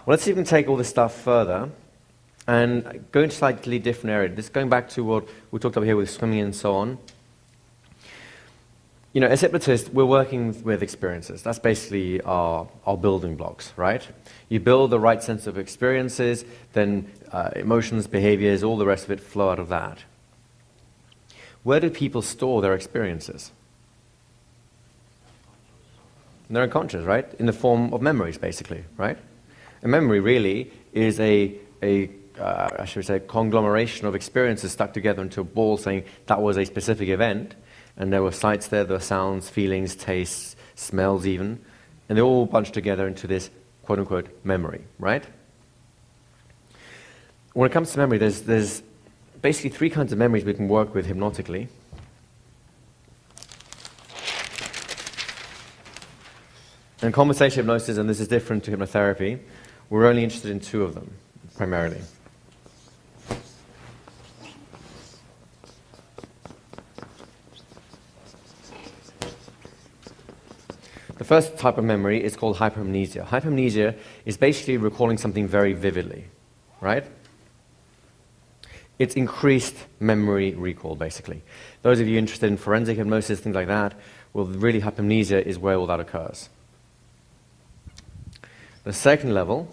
Well, let's see if we can take all this stuff further and go into a slightly different area. This going back to what we talked about here with swimming and so on. You know, as hypnotists, we're working with experiences. That's basically our building blocks, right? You build the right sense of experiences, then emotions, behaviors, all the rest of it flow out of that. Where do people store their experiences? They're unconscious, right? In the form of memories, basically, right? A memory really is a conglomeration of experiences stuck together into a ball saying that was a specific event, and there were sights there were sounds, feelings, tastes, smells even, and they all bunched together into this quote-unquote memory, right? When it comes to memory, there's basically three kinds of memories we can work with hypnotically. In conversation hypnosis, and this is different to hypnotherapy, we're only interested in two of them, primarily. The first type of memory is called hypermnesia. Hypermnesia is basically recalling something very vividly, right? It's increased memory recall, basically. Those of you interested in forensic hypnosis, things like that, well, really hypermnesia is where all that occurs. The second level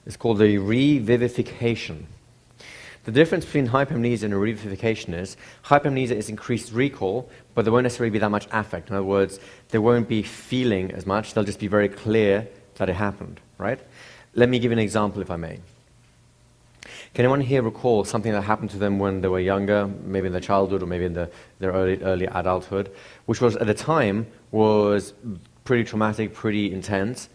is called the revivification. The difference between hypermnesia and revivification is hypermnesia is increased recall, but there won't necessarily be that much affect. In other words, they won't be feeling as much. They'll just be very clear that it happened, right? Let me give you an example, if I may. Can anyone here recall something that happened to them when they were younger, maybe in their childhood or maybe in their early adulthood, which was at the time was pretty traumatic, pretty intense,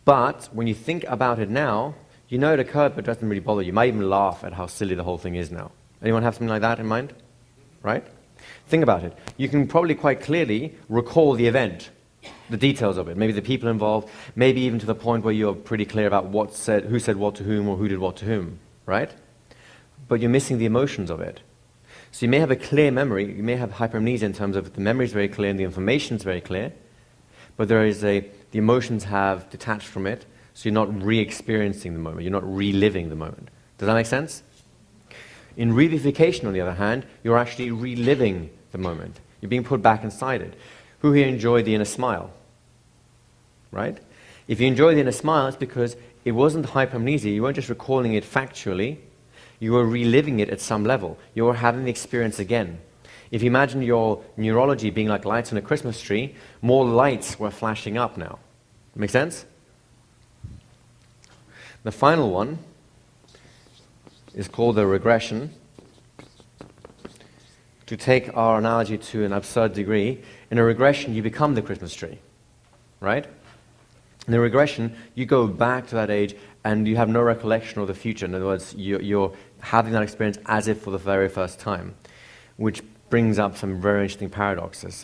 but when you think about it now, you know it occurred, but it doesn't really bother you. You might even laugh at how silly the whole thing is now. Anyone have something like that in mind? Right? Think about it. You can probably quite clearly recall the event, the details of it, maybe the people involved, maybe even to the point where you're pretty clear about who said what to whom or who did what to whom, right? But you're missing the emotions of it. So you may have a clear memory, you may have hypermnesia in terms of the memory is very clear and the information is very clear, but the emotions have detached from it, so you're not re-experiencing the moment, you're not reliving the moment. Does that make sense? In revivification, on the other hand, you're actually reliving the moment. You're being put back inside it. Who here enjoyed the inner smile? Right? If you enjoy the inner smile, it's because it wasn't hypermnesia, you weren't just recalling it factually, you were reliving it at some level. You were having the experience again. If you imagine your neurology being like lights on a Christmas tree, more lights were flashing up now. Make sense? The final one is called the regression. To take our analogy to an absurd degree, in a regression you become the Christmas tree, right? In a regression, you go back to that age and you have no recollection of the future. In other words, you're having that experience as if for the very first time, which brings up some very interesting paradoxes.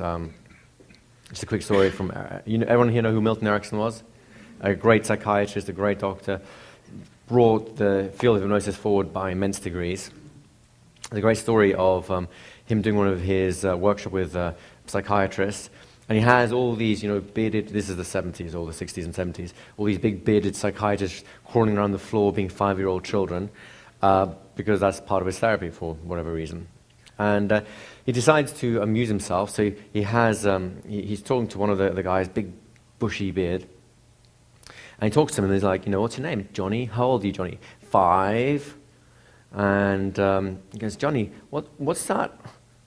Just a quick story from, everyone here know who Milton Erickson was? A great psychiatrist, a great doctor, brought the field of hypnosis forward by immense degrees. There's a great story of him doing one of his workshop with psychiatrists, and he has all these, bearded, this is the 70s or the 60s and 70s, all these big bearded psychiatrists crawling around the floor being 5-year-old children, because that's part of his therapy for whatever reason. And he decides to amuse himself, so he has, he's talking to one of the guys, big bushy beard, and he talks to him and he's like, what's your name? Johnny. How old are you, Johnny? 5. And he goes, Johnny, what's that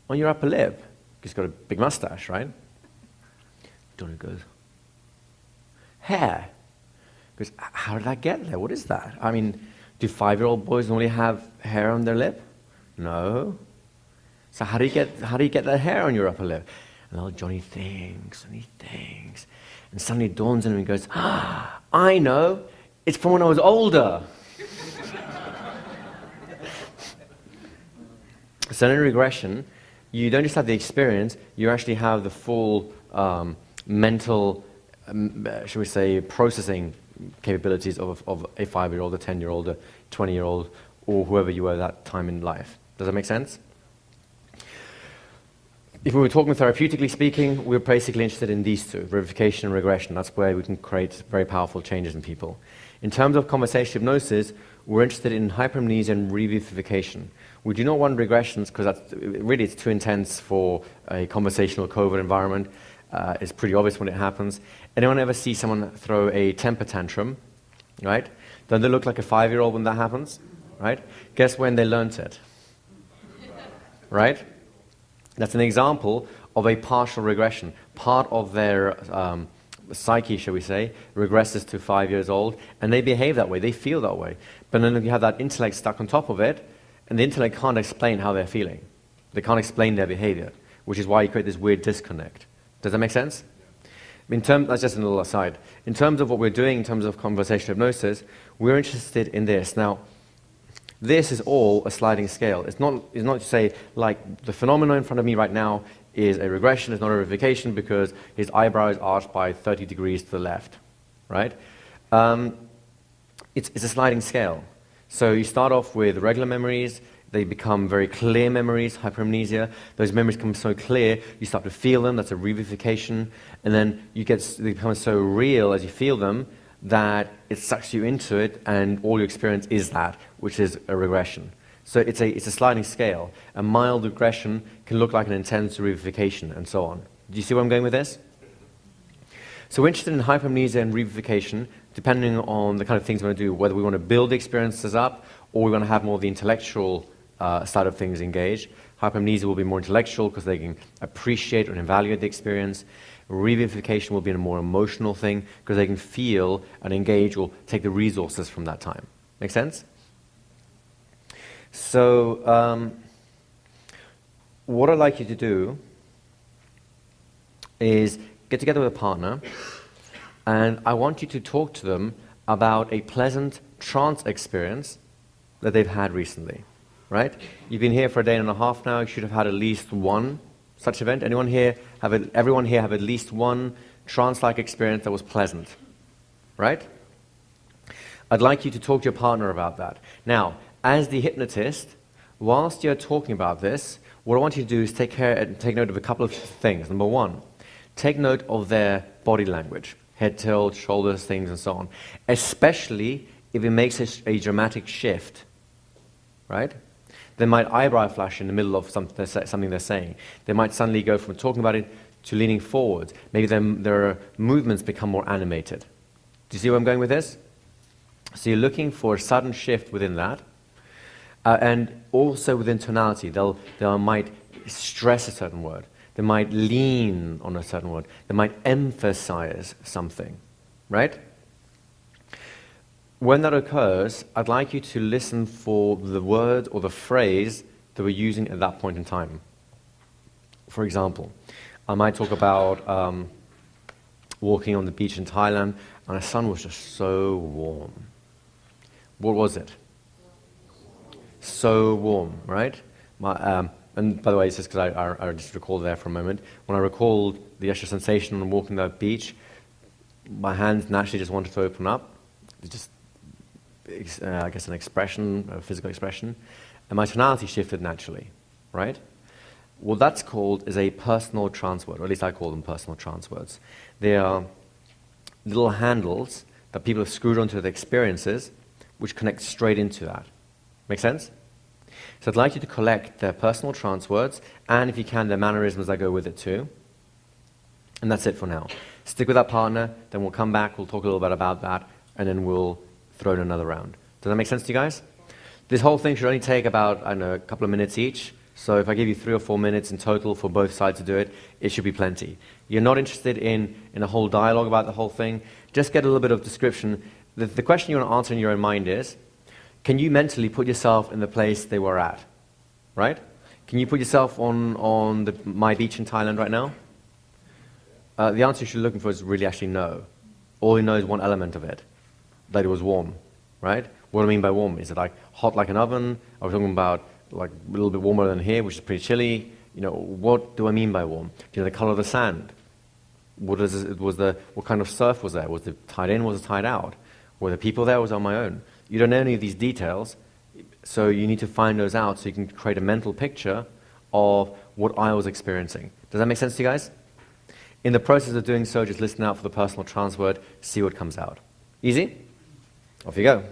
on your upper lip? He's got a big mustache, right? Johnny goes, hair. He goes, how did that get there? What is that? I mean, do 5-year-old boys normally have hair on their lip? No. So how do you get that hair on your upper lip? And old Johnny thinks and he thinks. And suddenly it dawns on him and he goes, I know, it's from when I was older. So in regression, you don't just have the experience, you actually have the full mental, shall we say, processing capabilities of a 5-year-old, a 10-year-old, a 20-year-old, or whoever you were at that time in life. Does that make sense? If we were talking therapeutically speaking, we're basically interested in these two, revivification and regression. That's where we can create very powerful changes in people. In terms of conversational hypnosis, we're interested in hypermnesia and revivification. We do not want regressions because it's too intense for a conversational covert environment. It's pretty obvious when it happens. Anyone ever see someone throw a temper tantrum, right? Don't they look like a 5-year-old when that happens, right? Guess when they learnt it, right? That's an example of a partial regression. Part of their psyche, shall we say, regresses to 5 years old, and they behave that way, they feel that way. But then you have that intellect stuck on top of it, and the intellect can't explain how they're feeling. They can't explain their behavior, which is why you create this weird disconnect. Does that make sense? That's just a little aside. In terms of what we're doing in terms of conversational hypnosis, we're interested in this. Now, this is all a sliding scale. It's not to say, like, the phenomenon in front of me right now is a regression, it's not a revivification because his eyebrow is arched by 30 degrees to the left, right? It's a sliding scale. So you start off with regular memories, they become very clear memories, hypermnesia. Those memories become so clear, you start to feel them, that's a revivification. And then they become so real as you feel them that it sucks you into it, and all you experience is that, which is a regression. So it's a sliding scale. A mild regression can look like an intense revivification, and so on. Do you see where I'm going with this? So we're interested in hypermnesia and revivification, depending on the kind of things we want to do, whether we want to build the experiences up, or we want to have more of the intellectual side of things engaged. Hypermnesia will be more intellectual because they can appreciate and evaluate the experience. Revivification will be a more emotional thing because they can feel and engage or take the resources from that time. Make sense? So what I'd like you to do is get together with a partner, and I want you to talk to them about a pleasant trance experience that they've had recently, right? You've been here for a day and a half now. You should have had at least one such event. Everyone here have at least one trance-like experience that was pleasant, right? I'd like you to talk to your partner about that. Now, as the hypnotist, whilst you're talking about this, what I want you to do is take note of a couple of things. Number one, take note of their body language, head tilt, shoulders, things, and so on, especially if it makes a dramatic shift, right? They might eyebrow flash in the middle of something they're saying. They might suddenly go from talking about it to leaning forward. Maybe their movements become more animated. Do you see where I'm going with this? So you're looking for a sudden shift within that. And also within tonality. They might stress a certain word. They might lean on a certain word. They might emphasize something, right? When that occurs, I'd like you to listen for the word or the phrase that we're using at that point in time. For example, I might talk about walking on the beach in Thailand, and the sun was just so warm. What was it? So warm, right? And by the way, it's just because I just recalled there for a moment. When I recalled the actual sensation on walking that beach, my hands naturally just wanted to open up. It just I guess an expression, a physical expression, and my tonality shifted naturally, right? What that's called is a personal trance word, or at least I call them personal trance words. They are little handles that people have screwed onto their experiences, which connect straight into that. Make sense? So I'd like you to collect their personal trance words, and if you can, their mannerisms that go with it too. And that's it for now. Stick with that partner, then we'll come back, we'll talk a little bit about that, and then we'll throw in another round. Does that make sense to you guys? This whole thing should only take about, I don't know, a couple of minutes each. So if I give you 3 or 4 minutes in total for both sides to do it, it should be plenty. You're not interested in a whole dialogue about the whole thing. Just get a little bit of description. The question you want to answer in your own mind is, can you mentally put yourself in the place they were at? Right? Can you put yourself on my beach in Thailand right now? The answer you're looking for is really actually no. All you know is one element of it. That it was warm, right? What do I mean by warm? Is it like hot like an oven? Are we talking about like a little bit warmer than here, which is pretty chilly? You know, what do I mean by warm? Do you know the color of the sand? What kind of surf was there? Was it tied in? Was it tied out? Were the people there? Or was it on my own? You don't know any of these details, so you need to find those out so you can create a mental picture of what I was experiencing. Does that make sense to you guys? In the process of doing so, just listen out for the personal trans word, see what comes out. Easy? Off you go.